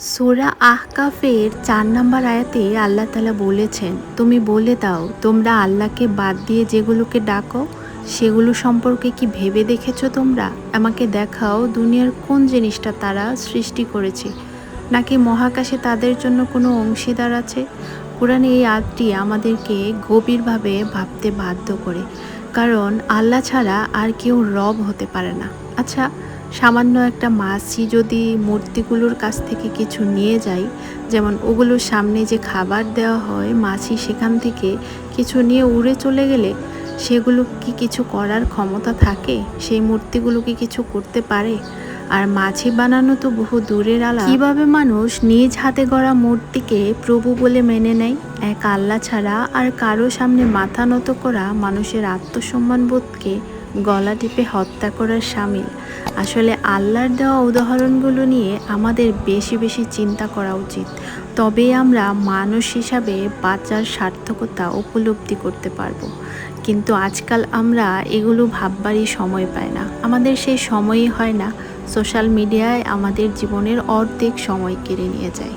সূরা আহকাফের ৪ নম্বর আয়াতে আল্লাহ তাআলা বলেছেন, তুমি বলে দাও তোমরা আল্লাহকে বাদ দিয়ে যেগুলোকে ডাকো সেগুলো সম্পর্কে কি ভেবে দেখেছো তোমরা? আমাকে দেখাও দুনিয়ার কোন জিনিসটা তারা সৃষ্টি করেছে, নাকি মহাকাশে তাদের জন্য কোনো অংশীদার আছে? কোরআনে এই আয়াতটি আমাদেরকে গভীরভাবে ভাবতে বাধ্য করে, কারণ আল্লাহ ছাড়া আর কেউ রব হতে পারে না। আচ্ছা, সামান্য একটা মাছি যদি মূর্তিগুলোর কাছ থেকে কিছু নিয়ে যায়, যেমন ওগুলোর সামনে যে খাবার দেওয়া হয়, মাছি সেখান থেকে কিছু নিয়ে উড়ে চলে গেলে সেগুলো কি কিছু করার ক্ষমতা থাকে? সেই মূর্তিগুলো কি কিছু করতে পারে? আর মাছি বানানো তো বহু দূরের আলাপ। কিভাবে মানুষ নিজ হাতে গড়া মূর্তিকে প্রভু বলে মেনে নেয়? এক আল্লাহ ছাড়া আর কারো সামনে মাথা নত করা মানুষের আত্মসম্মান বোধকে গলা টিপে হত্যা করার শামিল। আসলে আল্লাহর দেওয়া উদাহরণগুলো নিয়ে আমাদের বেশি বেশি চিন্তা করা উচিত, তবেই আমরা মানুষ হিসাবে বাঁচার সার্থকতা উপলব্ধি করতে পারবো। কিন্তু আজকাল আমরা এগুলো ভাববারই সময় পাই না, আমাদের সেই সময়ই হয় না। সোশ্যাল মিডিয়ায় আমাদের জীবনের অর্ধেক সময় কেড়ে নিয়ে যায়।